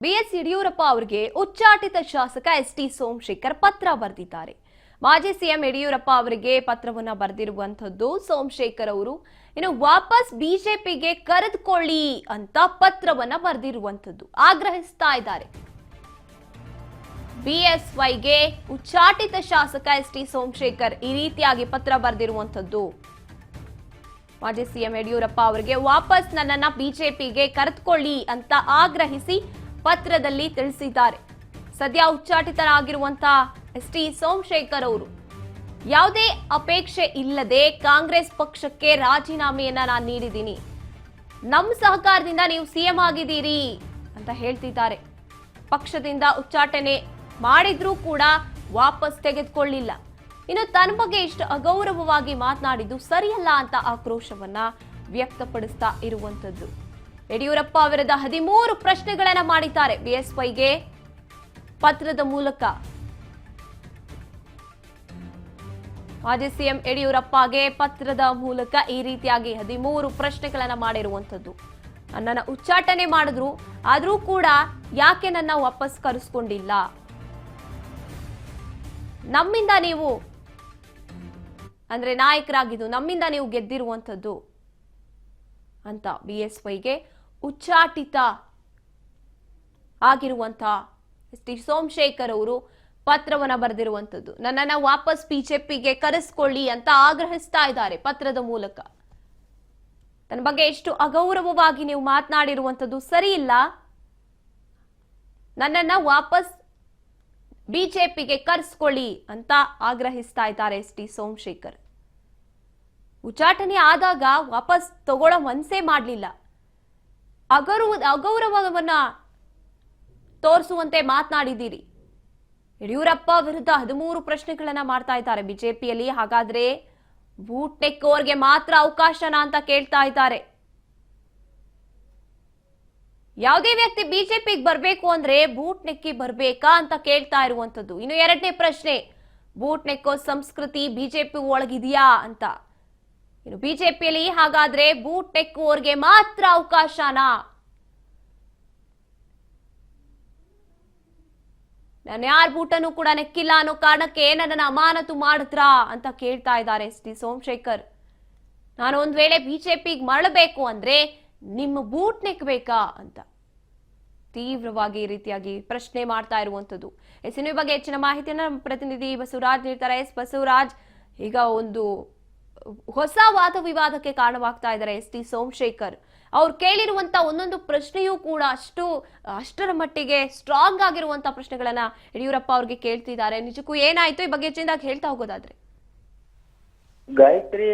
BS Yediyurappa ಅವರಿಗೆ ಉಚ್ಚಾಟಿತ ಶಾಸಕ ST Somashekar ಪತ್ರ ಬರೆದಿದ್ದಾರೆ. ಮಾಜಿ ಸಿಎಂ ಯಡಿಯೂರಪ್ಪ ಅವರಿಗೆ ಪತ್ರವನ್ನ ಬರೆದಿರುವಂತದ್ದು ಸೋಮಶೇಖರ್ ಅವರು ಇನ್ನು ವಾಪಸ್ ಬಿಜೆಪಿಗೆ ಕರೆದುಕೊಳ್ಳಿ ಅಂತ ಪತ್ರವನ್ನ ಬರೆದಿರುವಂತದ್ದು ಆಗ್ರಹಿಸ್ತಾ ಇದ್ದಾರೆ. ಬಿಎಸ್ವೈಗೆ ಉಚ್ಚಾಟಿತ ಶಾಸಕ ಎಸ್ಟಿ ಸೋಮಶೇಖರ್ ಈ ರೀತಿಯಾಗಿ ಪತ್ರ ಬರೆದಿರುವಂತದ್ದು. ಮಾಜಿ ಸಿಎಂ ಯಡಿಯೂರಪ್ಪ ಅವರಿಗೆ ವಾಪಸ್ ನನ್ನನ್ನ ಬಿಜೆಪಿಗೆ ಕರೆದುಕೊಳ್ಳಿ ಅಂತ ಆಗ್ರಹಿಸಿ ಪತ್ರದಲ್ಲಿ ತಿಳಿಸಿದ್ದಾರೆ. ಸದ್ಯ ಉಚ್ಚಾಟಿತರಾಗಿರುವಂತಹ ಎಸ್ಟಿ ಸೋಮಶೇಖರ್ ಅವರು ಯಾವುದೇ ಅಪೇಕ್ಷೆ ಇಲ್ಲದೆ ಕಾಂಗ್ರೆಸ್ ಪಕ್ಷಕ್ಕೆ ರಾಜೀನಾಮೆಯನ್ನ ನಾನು ನೀಡಿದ್ದೀನಿ, ನಮ್ಮ ಸಹಕಾರದಿಂದ ನೀವು ಸಿಎಂ ಆಗಿದ್ದೀರಿ ಅಂತ ಹೇಳ್ತಿದ್ದಾರೆ. ಪಕ್ಷದಿಂದ ಉಚ್ಚಾಟನೆ ಮಾಡಿದ್ರೂ ಕೂಡ ವಾಪಸ್ ತೆಗೆದುಕೊಳ್ಳಿಲ್ಲ. ಇನ್ನು ತನ್ನ ಬಗ್ಗೆ ಇಷ್ಟು ಅಗೌರವವಾಗಿ ಮಾತನಾಡಿದ್ದು ಸರಿಯಲ್ಲ ಅಂತ ಆಕ್ರೋಶವನ್ನ ವ್ಯಕ್ತಪಡಿಸ್ತಾ ಇರುವಂತದ್ದು. ಯಡಿಯೂರಪ್ಪ ವಿರುದ್ಧ 13 ಪ್ರಶ್ನೆಗಳನ್ನ ಮಾಡಿದ್ದಾರೆ ಬಿಎಸ್ವೈಗೆ ಪತ್ರದ ಮೂಲಕ. ಮಾಜಿ ಸಿಎಂ ಯಡಿಯೂರಪ್ಪಗೆ ಪತ್ರದ ಮೂಲಕ ಈ ರೀತಿಯಾಗಿ 13 ಪ್ರಶ್ನೆಗಳನ್ನ ಮಾಡಿರುವಂತದ್ದು. ನನ್ನನ್ನ ಉಚ್ಚಾಟನೆ ಮಾಡಿದ್ರು, ಆದ್ರೂ ಕೂಡ ಯಾಕೆ ನನ್ನ ವಾಪಸ್ ಕರೆಸ್ಕೊಂಡಿಲ್ಲ, ನಮ್ಮಿಂದ ನೀವು ಅಂದ್ರೆ ನಾಯಕರಾಗಿದ್ದು ನಮ್ಮಿಂದ ನೀವು ಗೆದ್ದಿರುವಂತದ್ದು ಅಂತ ಬಿಎಸ್ವೈಗೆ ಉಚ್ಚಾಟಿತ ಆಗಿರುವಂತಹ ಎಸ್ಟಿ ಸೋಮಶೇಖರ್ ಅವರು ಪತ್ರವನ್ನ ಬರೆದಿರುವಂತದ್ದು. ನನ್ನನ್ನ ವಾಪಸ್ ಬಿಜೆಪಿಗೆ ಕರೆಸ್ಕೊಳ್ಳಿ ಅಂತ ಆಗ್ರಹಿಸ್ತಾ ಇದ್ದಾರೆ ಪತ್ರದ ಮೂಲಕ. ನನ್ನ ಬಗ್ಗೆ ಎಷ್ಟು ಅಗೌರವವಾಗಿ ನೀವು ಮಾತನಾಡಿರುವಂತದ್ದು ಸರಿ ಇಲ್ಲ, ನನ್ನನ್ನ ವಾಪಸ್ ಬಿಜೆಪಿಗೆ ಕರೆಸ್ಕೊಳ್ಳಿ ಅಂತ ಆಗ್ರಹಿಸ್ತಾ ಇದ್ದಾರೆ ಎಸ್ಟಿ ಸೋಮಶೇಖರ್. ಉಚ್ಚಾಟನೆ ಆದಾಗ ವಾಪಸ್ ತಗೊಳ್ಳೋ ಮನಸ್ಸೇ ಮಾಡಲಿಲ್ಲ, ಅಗೌರವವನ್ನ ತೋರಿಸುವಂತೆ ಮಾತನಾಡಿದ್ದೀರಿ. ಯಡಿಯೂರಪ್ಪ ವಿರುದ್ಧ 13 ಪ್ರಶ್ನೆಗಳನ್ನ ಮಾಡ್ತಾ ಇದ್ದಾರೆ ಬಿಜೆಪಿಯಲ್ಲಿ. ಹಾಗಾದ್ರೆ ಬೂಟ್ ನೆಕ್ಕೋರ್ಗೆ ಮಾತ್ರ ಅವಕಾಶನ ಅಂತ ಕೇಳ್ತಾ ಇದ್ದಾರೆ. ಯಾವುದೇ ವ್ಯಕ್ತಿ ಬಿಜೆಪಿಗೆ ಬರಬೇಕು ಅಂದ್ರೆ ಬೂಟ್ ನೆಕ್ಕಿ ಬರ್ಬೇಕಾ ಅಂತ ಕೇಳ್ತಾ ಇರುವಂತದ್ದು. ಇನ್ನು 2ನೇ ಪ್ರಶ್ನೆ, ಬೂಟ್ ನೆಕ್ಕೋ ಸಂಸ್ಕೃತಿ ಬಿಜೆಪಿ ಒಳಗಿದೆಯಾ ಅಂತ. ಇನ್ನು ಬಿಜೆಪಿಯಲ್ಲಿ ಹಾಗಾದ್ರೆ ಬೂಟ್ ನೆಕ್ಕುವವರಿಗೆ ಮಾತ್ರ ಅವಕಾಶನಾ? ನಾನು ಯಾರ ಬೂಟನ್ನು ಕೂಡ ನೆಕ್ಕಿಲ್ಲ ಅನ್ನೋ ಕಾರಣಕ್ಕೆ ನನ್ನನ್ನು ಅಮಾನತು ಮಾಡಿದ್ರಾ ಅಂತ ಕೇಳ್ತಾ ಇದ್ದಾರೆ ಎಸ್ಟಿ ಸೋಮಶೇಖರ್. ನಾನು ಒಂದ್ ವೇಳೆ ಬಿಜೆಪಿಗೆ ಮರಳಬೇಕು ಅಂದ್ರೆ ನಿಮ್ಮ ಬೂಟ್ ನೆಕ್ಬೇಕಾ ಅಂತ ತೀವ್ರವಾಗಿ ಈ ರೀತಿಯಾಗಿ ಪ್ರಶ್ನೆ ಮಾಡ್ತಾ ಇರುವಂತದ್ದು. ಈ ಬಗ್ಗೆ ಹೆಚ್ಚಿನ ಮಾಹಿತಿಯನ್ನ ನಮ್ಮ ಪ್ರತಿನಿಧಿ ಬಸವರಾಜ್ ನೀಡ್ತಾರೆ. ಬಸವರಾಜ್, ಈಗ ಒಂದು ಹೊಸ ವಾದ ವಿವಾದಕ್ಕೆ ಕಾರಣವಾಗ್ತಾ ಇದ್ದಾರೆ ಎಸ್ಟಿ ಸೋಮಶೇಖರ್. ಅವ್ರು ಕೇಳಿರುವಂತ ಒಂದೊಂದು ಪ್ರಶ್ನೆಯೂ ಕೂಡ ಅಷ್ಟರ ಮಟ್ಟಿಗೆ ಸ್ಟ್ರಾಂಗ್ ಆಗಿರುವಂತ ಪ್ರಶ್ನೆಗಳನ್ನ ಯಡಿಯೂರಪ್ಪ ಅವ್ರಿಗೆ ಕೇಳ್ತಿದ್ದಾರೆ. ನಿಜಕ್ಕೂ ಏನಾಯ್ತು ಈ ಬಗ್ಗೆ ಹೆಚ್ಚಿನದಾಗಿ ಹೇಳ್ತಾ ಹೋಗೋದಾದ್ರೆ? ಗಾಯತ್ರಿ,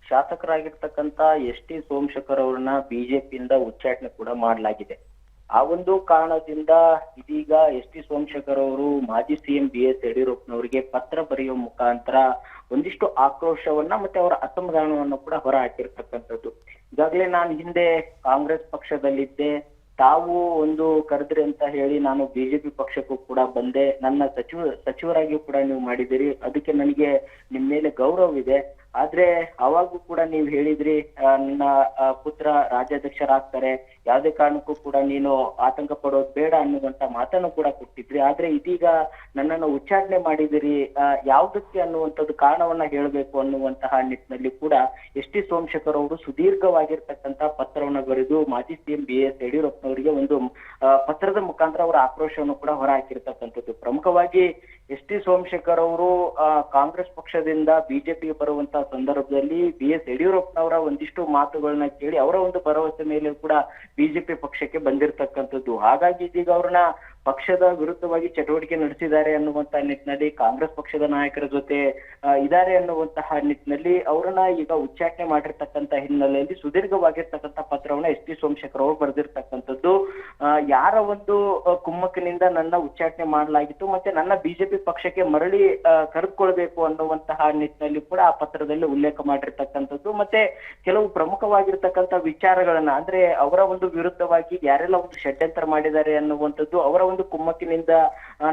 ಶಾಸಕರಾಗಿರ್ತಕ್ಕಂತ ಎಸ್ಟಿ ಸೋಮಶೇಖರ್ ಅವ್ರನ್ನ ಬಿಜೆಪಿಯಿಂದ ಉಚ್ಚಾಟನೆ ಕೂಡ ಮಾಡಲಾಗಿದೆ. ಆ ಒಂದು ಕಾರಣದಿಂದ ಇದೀಗ ಎಸ್ಟಿ ಸೋಮಶೇಖರ್ ಅವರು ಮಾಜಿ ಸಿಎಂ ಬಿಎಸ್ ಯಡಿಯೂರಪ್ಪನವರಿಗೆ ಪತ್ರ ಬರೆಯುವ ಮುಖಾಂತರ ಒಂದಿಷ್ಟು ಆಕ್ರೋಶವನ್ನ ಮತ್ತೆ ಅವರ ಅಸಮಾಧಾನವನ್ನು ಕೂಡ ಹೊರ ಹಾಕಿರ್ತಕ್ಕಂಥದ್ದು. ಈಗಾಗಲೇ ನಾನು ಹಿಂದೆ ಕಾಂಗ್ರೆಸ್ ಪಕ್ಷದಲ್ಲಿದ್ದೆ, ತಾವು ಒಂದು ಕರೆದ್ರಿ ಅಂತ ಹೇಳಿ ನಾನು ಬಿಜೆಪಿ ಪಕ್ಷಕ್ಕೂ ಕೂಡ ಬಂದೆ, ನನ್ನ ಸಚಿವರಾಗಿಯೂ ಕೂಡ ನೀವು ಮಾಡಿದಿರಿ, ಅದಕ್ಕೆ ನನಗೆ ನಿಮ್ ಮೇಲೆ ಗೌರವವಿದೆ. ಆದ್ರೆ ಅವಾಗೂ ಕೂಡ ನೀವು ಹೇಳಿದ್ರಿ ನನ್ನ ಪುತ್ರ ರಾಜ್ಯಾಧ್ಯಕ್ಷರಾಗ್ತಾರೆ, ಯಾವುದೇ ಕಾರಣಕ್ಕೂ ಕೂಡ ನೀನು ಆತಂಕ ಪಡೋದು ಬೇಡ ಅನ್ನುವಂತ ಮಾತನ್ನು ಕೂಡ ಕೊಟ್ಟಿದ್ರಿ. ಆದ್ರೆ ಇದೀಗ ನನ್ನನ್ನು ಉಚ್ಚಾಟನೆ ಮಾಡಿದಿರಿ, ಯಾವುದಕ್ಕೆ ಅನ್ನುವಂಥದ್ದು ಕಾರಣವನ್ನ ಹೇಳಬೇಕು ಅನ್ನುವಂತಹ ನಿಟ್ಟಿನಲ್ಲಿ ಕೂಡ ಎಸ್ಟಿ ಸೋಮಶೇಖರ್ ಅವರು ಸುದೀರ್ಘವಾಗಿರ್ತಕ್ಕಂತ ಪತ್ರವನ್ನ ಬರೆದು ಮಾಜಿ ಸಿಎಂ ಬಿಎಸ್ ಯಡಿಯೂರಪ್ಪನವರಿಗೆ ಒಂದು ಪತ್ರದ ಮುಖಾಂತರ ಅವರ ಆಕ್ರೋಶವನ್ನು ಕೂಡ ಹೊರ ಹಾಕಿರ್ತಕ್ಕಂಥದ್ದು. ಪ್ರಮುಖವಾಗಿ ಎಸ್ಟಿ ಸೋಮಶೇಖರ್ ಅವರು ಕಾಂಗ್ರೆಸ್ ಪಕ್ಷದಿಂದ ಬಿಜೆಪಿಗೆ ಬರುವಂತಹ ಸಂದರ್ಭದಲ್ಲಿ ಬಿಎಸ್ ಯಡಿಯೂರಪ್ಪನವರ ಒಂದಿಷ್ಟು ಮಾತುಗಳನ್ನ ಕೇಳಿ ಅವರ ಒಂದು ಭರವಸೆ ಮೇಲೆ ಕೂಡ ಬಿಜೆಪಿ ಪಕ್ಷಕ್ಕೆ ಬಂದಿರತಕ್ಕಂಥದ್ದು. ಹಾಗಾಗಿ ಇದೀಗ ಅವ್ರನ್ನ ಪಕ್ಷದ ವಿರುದ್ಧವಾಗಿ ಚಟುವಟಿಕೆ ನಡೆಸಿದ್ದಾರೆ ಅನ್ನುವಂತಹ ನಿಟ್ಟಿನಲ್ಲಿ, ಕಾಂಗ್ರೆಸ್ ಪಕ್ಷದ ನಾಯಕರ ಜೊತೆ ಇದ್ದಾರೆ ಅನ್ನುವಂತಹ ನಿಟ್ಟಿನಲ್ಲಿ ಅವರನ್ನ ಈಗ ಉಚ್ಚಾಟನೆ ಮಾಡಿರ್ತಕ್ಕಂಥ ಹಿನ್ನೆಲೆಯಲ್ಲಿ ಸುದೀರ್ಘವಾಗಿರ್ತಕ್ಕಂಥ ಪತ್ರವನ್ನ ಎಸ್ಟಿ ಸೋಮಶೇಖರ್ ಅವರು ಬರೆದಿರ್ತಕ್ಕಂಥದ್ದು. ಯಾರ ಒಂದು ಕುಮ್ಮಕ್ಕಿನಿಂದ ನನ್ನ ಉಚ್ಚಾಟನೆ ಮಾಡಲಾಗಿತ್ತು ಮತ್ತೆ ನನ್ನ ಬಿಜೆಪಿ ಪಕ್ಷಕ್ಕೆ ಮರಳಿ ಕರೆದುಕೊಳ್ಬೇಕು ಅನ್ನುವಂತಹ ನಿಟ್ಟಿನಲ್ಲಿ ಕೂಡ ಆ ಪತ್ರದಲ್ಲಿ ಉಲ್ಲೇಖ ಮಾಡಿರ್ತಕ್ಕಂಥದ್ದು. ಮತ್ತೆ ಕೆಲವು ಪ್ರಮುಖವಾಗಿರ್ತಕ್ಕಂಥ ವಿಚಾರಗಳನ್ನ, ಅಂದ್ರೆ ಅವರ ಒಂದು ವಿರುದ್ಧವಾಗಿ ಯಾರೆಲ್ಲ ಒಂದು ಷಡ್ಯಂತ್ರ ಮಾಡಿದ್ದಾರೆ ಅನ್ನುವಂಥದ್ದು, ಅವರ ಒಂದು ಕುಮ್ಮಕ್ಕಿನಿಂದ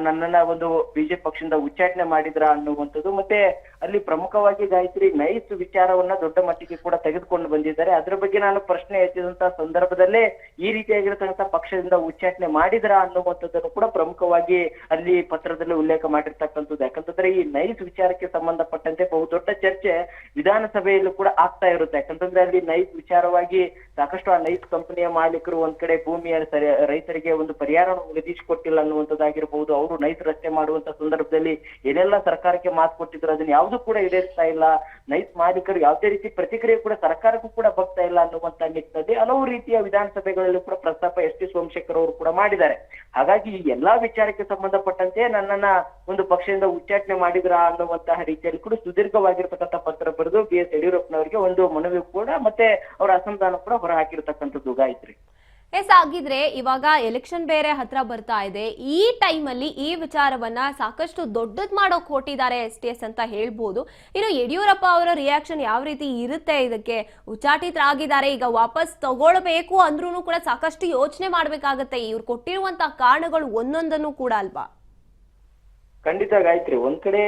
ನನ್ನನ್ನ ಒಂದು ಬಿಜೆಪಿ ಪಕ್ಷದಿಂದ ಉಚ್ಚಾಟನೆ ಮಾಡಿದ್ರ ಅನ್ನುವಂಥದ್ದು. ಮತ್ತೆ ಅಲ್ಲಿ ಪ್ರಮುಖವಾಗಿ ಗಾಯತ್ರಿ ನೈಸ್ ವಿಚಾರವನ್ನ ದೊಡ್ಡ ಮಟ್ಟಿಗೆ ಕೂಡ ತೆಗೆದುಕೊಂಡು ಬಂದಿದ್ದಾರೆ. ಅದ್ರ ಬಗ್ಗೆ ನಾನು ಪ್ರಶ್ನೆ ಎತ್ತಿದಂತಹ ಸಂದರ್ಭದಲ್ಲೇ ಈ ರೀತಿಯಾಗಿರತಕ್ಕಂಥ ಪಕ್ಷದಿಂದ ಉಚ್ಚಾಟನೆ ಮಾಡಿದ್ರ ಅನ್ನುವಂಥದ್ದನ್ನು ಕೂಡ ಪ್ರಮುಖವಾಗಿ ಅಲ್ಲಿ ಪತ್ರದಲ್ಲಿ ಉಲ್ಲೇಖ ಮಾಡಿರ್ತಕ್ಕಂಥದ್ದು. ಯಾಕಂತಂದ್ರೆ ಈ ನೈಸ್ ವಿಚಾರಕ್ಕೆ ಸಂಬಂಧಪಟ್ಟಂತೆ ಬಹುದೊಡ್ಡ ಚರ್ಚೆ ವಿಧಾನಸಭೆಯಲ್ಲೂ ಕೂಡ ಆಗ್ತಾ ಇರುತ್ತೆ. ಯಾಕಂತಂದ್ರೆ ಅಲ್ಲಿ ನೈಸ್ ವಿಚಾರವಾಗಿ ಸಾಕಷ್ಟು ಆ ನೈಸ್ ಕಂಪನಿಯ ಮಾಲೀಕರು ಒಂದ್ ಕಡೆ ಭೂಮಿಯ ರೈತರಿಗೆ ಒಂದು ಪರಿಹಾರವನ್ನು ಒದಗಿಸಿಕೊಟ್ಟಿಲ್ಲ ಅನ್ನುವಂಥದ್ದಾಗಿರ್ಬಹುದು. ಅವರು ನೈಸ್ ರಸ್ತೆ ಮಾಡುವಂತ ಸಂದರ್ಭದಲ್ಲಿ ಏನೆಲ್ಲ ಸರ್ಕಾರಕ್ಕೆ ಮಾತು ಕೊಟ್ಟಿದ್ರು ಅದನ್ನ ಯಾವ್ದು ಕೂಡ ಈಡೇರಿಸ್ತಾ ಇಲ್ಲ. ನೈಸ್ ಮಾಲೀಕರು ಯಾವುದೇ ರೀತಿ ಪ್ರತಿಕ್ರಿಯೆ ಕೂಡ ಸರ್ಕಾರಕ್ಕೂ ಕೂಡ ಬರ್ತಾ ಇಲ್ಲ ಅನ್ನುವಂತ ನಿಟ್ಟಿನಲ್ಲಿ ಹಲವು ರೀತಿಯ ವಿಧಾನಸಭೆಗಳಲ್ಲೂ ಕೂಡ ಪ್ರಸ್ತಾಪ ಎಸ್ ಟಿ ಸೋಮಶೇಖರ್ ಅವರು ಕೂಡ ಮಾಡಿದ್ದಾರೆ. ಹಾಗಾಗಿ ಈ ಎಲ್ಲಾ ವಿಚಾರಕ್ಕೆ ಸಂಬಂಧಪಟ್ಟಂತೆ ನನ್ನನ್ನ ಒಂದು ಪಕ್ಷದಿಂದ ಉಚ್ಚಾಟನೆ ಮಾಡಿದ್ರ ಅನ್ನುವಂತಹ ರೀತಿಯಲ್ಲಿ ಕೂಡ ಸುದೀರ್ಘವಾಗಿರ್ತಕ್ಕಂಥ ಪತ್ರ ಬರೆದು ಬಿ ಎಸ್ ಯಡಿಯೂರಪ್ಪನವರಿಗೆ ಒಂದು ಮನವಿ ಕೂಡ ಮತ್ತೆ ಅವರ ಅಸಮಾಧಾನ ಕೂಡ ಹೊರ ಹಾಕಿರ್ತಕ್ಕಂಥದ್ದು ಗಾಯತ್ರಿ. ಎಸ್, ಆಗಿದ್ರೆ ಇವಾಗ ಎಲೆಕ್ಷನ್ ಬೇರೆ ಹತ್ರ ಬರ್ತಾ ಇದೆ. ಈ ಟೈಮಲ್ಲಿ ಈ ವಿಚಾರವನ್ನ ಸಾಕಷ್ಟು ದೊಡ್ಡದ್ ಮಾಡೋಕ್ ಹೊಟ್ಟಿದ್ದಾರೆ STS ಅಂತ ಹೇಳ್ಬೋದು. ಇನ್ನು ಯಡಿಯೂರಪ್ಪ ಅವರ ರಿಯಾಕ್ಷನ್ ಯಾವ ರೀತಿ ಇರುತ್ತೆ, ಇದಕ್ಕೆ ಉಚ್ಚಾಟಿತರಾಗಿದ್ದಾರೆ, ಈಗ ವಾಪಸ್ ತಗೊಳ್ಬೇಕು ಅಂದ್ರೂ ಕೂಡ ಸಾಕಷ್ಟು ಯೋಚನೆ ಮಾಡ್ಬೇಕಾಗತ್ತೆ. ಇವ್ರು ಕೊಟ್ಟಿರುವಂತಹ ಕಾರಣಗಳು ಒಂದೊಂದನ್ನು ಕೂಡ ಅಲ್ವಾ? ಖಂಡಿತ ಗಾಯತ್ರಿ. ಒಂದ್ ಕಡೆ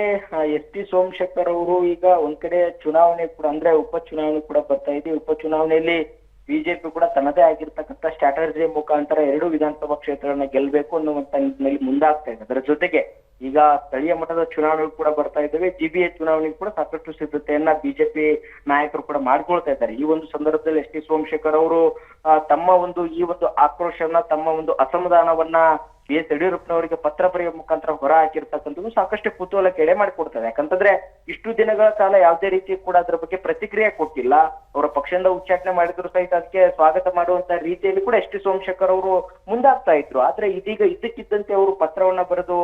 ಎಸ್ ಟಿ ಸೋಮಶೇಖರ್ ಅವರು ಈಗ ಒಂದ್ ಕಡೆ ಚುನಾವಣೆ ಕೂಡ ಅಂದ್ರೆ ಉಪಚುನಾವಣೆ ಕೂಡ ಬರ್ತಾ ಇದೆ. ಉಪಚುನಾವಣೆಯಲ್ಲಿ ಬಿಜೆಪಿ ಕೂಡ ತನ್ನದೇ ಆಗಿರ್ತಕ್ಕಂಥ ಸ್ಟ್ರಾಟಜಿ ಮುಖಾಂತರ 2 ವಿಧಾನಸಭಾ ಕ್ಷೇತ್ರಗಳನ್ನ ಗೆಲ್ಬೇಕು ಅನ್ನುವಂತ ನಿಟ್ಟಿನಲ್ಲಿ ಮುಂದಾಗ್ತಾ ಇದೆ. ಅದರ ಜೊತೆಗೆ ಈಗ ಸ್ಥಳೀಯ ಮಟ್ಟದ ಚುನಾವಣೆ ಕೂಡ ಬರ್ತಾ ಇದ್ದಾವೆ. GBA ಚುನಾವಣೆಗೆ ಕೂಡ ಸಾಕಷ್ಟು ಸಿದ್ಧತೆಯನ್ನ ಬಿಜೆಪಿ ನಾಯಕರು ಕೂಡ ಮಾಡ್ಕೊಳ್ತಾ ಇದ್ದಾರೆ. ಈ ಒಂದು ಸಂದರ್ಭದಲ್ಲಿ ಎಸ್ ಟಿ ಸೋಮಶೇಖರ್ ಅವರು ತಮ್ಮ ಒಂದು ಈ ಒಂದು ಆಕ್ರೋಶವನ್ನ ತಮ್ಮ ಒಂದು ಅಸಮಾಧಾನವನ್ನ ಬಿ ಎಸ್ ಯಡಿಯೂರಪ್ಪನವರಿಗೆ ಪತ್ರ ಬರೆಯುವ ಮುಖಾಂತರ ಹೊರ ಹಾಕಿರ್ತಕ್ಕಂಥದ್ದು ಸಾಕಷ್ಟು ಕುತೂಹಲಕ್ಕೆ ಎಡೆ ಮಾಡಿಕೊಡ್ತದೆ. ಯಾಕಂತಂದ್ರೆ ಇಷ್ಟು ದಿನಗಳ ಕಾಲ ಯಾವುದೇ ರೀತಿ ಕೂಡ ಅದ್ರ ಬಗ್ಗೆ ಪ್ರತಿಕ್ರಿಯೆ ಕೊಟ್ಟಿಲ್ಲ. ಅವರ ಪಕ್ಷದಿಂದ ಉಚ್ಚಾಟನೆ ಮಾಡಿದ್ರು ಸಹಿತ ಅದಕ್ಕೆ ಸ್ವಾಗತ ಮಾಡುವಂತ ರೀತಿಯಲ್ಲಿ ಕೂಡ ಎಸ್ ಟಿ ಸೋಮಶೇಖರ್ ಅವರು ಮುಂದಾಗ್ತಾ ಇದ್ರು. ಆದ್ರೆ ಇದೀಗ ಇದ್ದಕ್ಕಿದ್ದಂತೆ ಅವರು ಪತ್ರವನ್ನ ಬರೆದು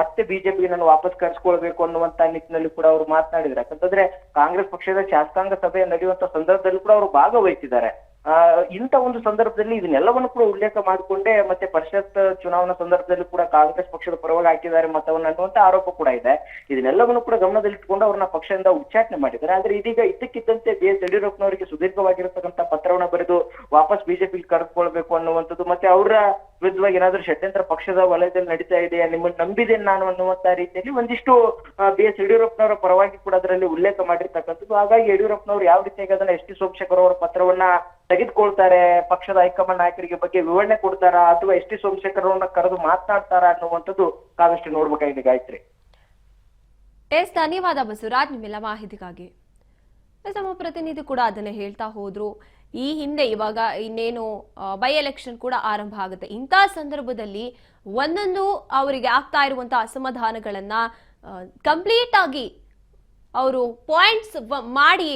ಮತ್ತೆ ಬಿಜೆಪಿಗೆ ನಾನು ವಾಪಸ್ ಕರ್ಸ್ಕೊಳ್ಬೇಕು ಅನ್ನುವಂತ ನಿಟ್ಟಿನಲ್ಲಿ ಕೂಡ ಅವರು ಮಾತನಾಡಿದ್ರು. ಯಾಕಂತಂದ್ರೆ ಕಾಂಗ್ರೆಸ್ ಪಕ್ಷದ ಶಾಸಕಾಂಗ ಸಭೆ ನಡೆಯುವಂತ ಸಂದರ್ಭದಲ್ಲಿ ಕೂಡ ಅವರು ಭಾಗವಹಿಸಿದ್ದಾರೆ. ಇಂಥ ಒಂದು ಸಂದರ್ಭದಲ್ಲಿ ಇದನ್ನೆಲ್ಲವನ್ನು ಕೂಡ ಉಲ್ಲೇಖ ಮಾಡಿಕೊಂಡೇ ಮತ್ತೆ ಪರಿಷತ್ ಚುನಾವಣಾ ಸಂದರ್ಭದಲ್ಲಿ ಕೂಡ ಕಾಂಗ್ರೆಸ್ ಪಕ್ಷದ ಪರವಾಗಿ ಹಾಕಿದ್ದಾರೆ ಮತವನ್ನು ಅನ್ನುವಂತ ಆರೋಪ ಕೂಡ ಇದೆ. ಇದನ್ನೆಲ್ಲವನ್ನು ಕೂಡ ಗಮನದಲ್ಲಿಟ್ಟುಕೊಂಡು ಅವ್ರನ್ನ ಪಕ್ಷದಿಂದ ಉಚ್ಚಾಟನೆ ಮಾಡಿದ್ದಾರೆ. ಆದ್ರೆ ಇದೀಗ ಇದ್ದಕ್ಕಿದ್ದಂತೆ ಬಿ ಎಸ್ ಯಡಿಯೂರಪ್ಪನವರಿಗೆ ಸುದೀರ್ಘವಾಗಿರತಕ್ಕಂಥ ಪತ್ರವನ್ನ ಬರೆದು ವಾಪಸ್ ಬಿಜೆಪಿಗೆ ಕರೆದುಕೊಳ್ಬೇಕು ಅನ್ನುವಂಥದ್ದು ಮತ್ತೆ ಅವರ ವಿರುದ್ಧವಾಗಿ ಏನಾದ್ರೂ ಷಡ್ಯಂತ್ರ ಪಕ್ಷದ ವಲಯದಲ್ಲಿ ನಡೀತಾ ಇದೆಯಾ, ನಿಮ್ಮನ್ನು ನಂಬಿದ್ದೇನೆ ನಾನು ಅನ್ನುವಂತ ರೀತಿಯಲ್ಲಿ ಒಂದಿಷ್ಟು ಬಿ ಎಸ್ ಯಡಿಯೂರಪ್ಪನವರ ಪರವಾಗಿ ಕೂಡ ಅದರಲ್ಲಿ ಉಲ್ಲೇಖ ಮಾಡಿರ್ತಕ್ಕಂಥದ್ದು. ಹಾಗಾಗಿ ಯಡಿಯೂರಪ್ಪನವರು ಯಾವ ರೀತಿಯಾಗಿ ಅದನ್ನ ಎಸ್ ಟಿ ಸೋಮಶೇಖರ್ ಅವರ ಪತ್ರವನ್ನ ತೆಗೆದುಕೊಳ್ತಾರೆ, ಪಕ್ಷದ ಹೈಕಮಾಂಡ್ ನಾಯಕರಿಗೆ ಬಗ್ಗೆ ವಿವರಣೆ ಕೊಡ್ತಾರಾ ಅಥವಾ ಎಸ್ ಟಿ ಸೋಮಶೇಖರ್ ಅವರನ್ನ ಕರೆದು ಮಾತನಾಡ್ತಾರಾ ಅನ್ನುವಂಥದ್ದು ಕಾದಷ್ಟು ನೋಡ್ಬೇಕಾಗಿದೆ ಗಾಯತ್ರಿ. ಎಸ್, ಧನ್ಯವಾದ ಬಸವರಾಜ್ ನಿಮ್ಮೆಲ್ಲ ಮಾಹಿತಿಗಾಗಿ. ನಮ್ಮ ಪ್ರತಿನಿಧಿ ಕೂಡ ಅದನ್ನೇ ಹೇಳ್ತಾ ಹೋದ್ರು. ಈ ಹಿಂದೆ ಇವಾಗ ಇನ್ನೇನು ಬೈ ಎಲೆಕ್ಷನ್ ಕೂಡ ಆರಂಭ ಆಗುತ್ತೆ. ಇಂಥ ಸಂದರ್ಭದಲ್ಲಿ ಒಂದೊಂದು ಅವರಿಗೆ ಆಗ್ತಾ ಇರುವಂತಹ ಅಸಮಾಧಾನಗಳನ್ನ ಕಂಪ್ಲೀಟ್ ಆಗಿ ಅವರು ಪಾಯಿಂಟ್ಸ್ ಮಾಡಿ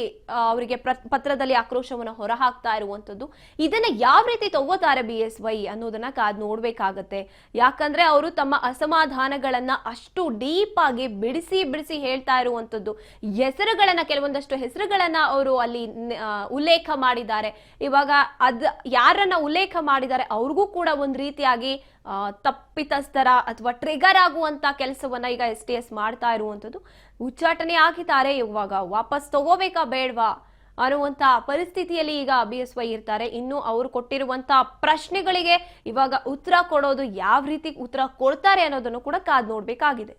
ಅವರಿಗೆ ಪತ್ರದಲ್ಲಿ ಆಕ್ರೋಶವನ್ನು ಹೊರಹಾಕ್ತಾ ಇರುವಂತದ್ದು. ಇದನ್ನ ಯಾವ ರೀತಿ ತಗೋತಾರೆ BSY ಅನ್ನೋದನ್ನ ಕಾದ್ ನೋಡ್ಬೇಕಾಗತ್ತೆ. ಯಾಕಂದ್ರೆ ಅವರು ತಮ್ಮ ಅಸಮಾಧಾನಗಳನ್ನ ಅಷ್ಟು ಡೀಪ್ ಆಗಿ ಬಿಡಿಸಿ ಹೇಳ್ತಾ ಇರುವಂತದ್ದು. ಹೆಸರುಗಳನ್ನ ಕೆಲವೊಂದಷ್ಟು ಹೆಸರುಗಳನ್ನ ಅವರು ಅಲ್ಲಿ ಉಲ್ಲೇಖ ಮಾಡಿದ್ದಾರೆ. ಇವಾಗ ಯಾರನ್ನ ಉಲ್ಲೇಖ ಮಾಡಿದ್ದಾರೆ ಅವ್ರಿಗೂ ಕೂಡ ಒಂದ್ ರೀತಿಯಾಗಿ ತಪ್ಪಿತಸ್ಥರ ಅಥವಾ ಟ್ರಿಗರ್ ಆಗುವಂತ ಕೆಲಸವನ್ನ ಈಗ STS ಮಾಡ್ತಾ ಇರುವಂತದ್ದು. ಉಚ್ಚಾಟನೆ ಆಗಿದ್ದಾರೆ, ಇವಾಗ ವಾಪಸ್ ತಗೋಬೇಕಾ ಬೇಡ್ವಾ ಅನ್ನುವಂತ ಪರಿಸ್ಥಿತಿಯಲ್ಲಿ ಈಗ BSY ಇರ್ತಾರೆ. ಇನ್ನು ಅವರು ಕೊಟ್ಟಿರುವಂತ ಪ್ರಶ್ನೆಗಳಿಗೆ ಇವಾಗ ಉತ್ತರ ಕೊಡೋದು ಯಾವ ರೀತಿ ಉತ್ತರ ಕೊಡ್ತಾರೆ ಅನ್ನೋದನ್ನು ಕೂಡ ಕಾದ್ ನೋಡ್ಬೇಕಾಗಿದೆ.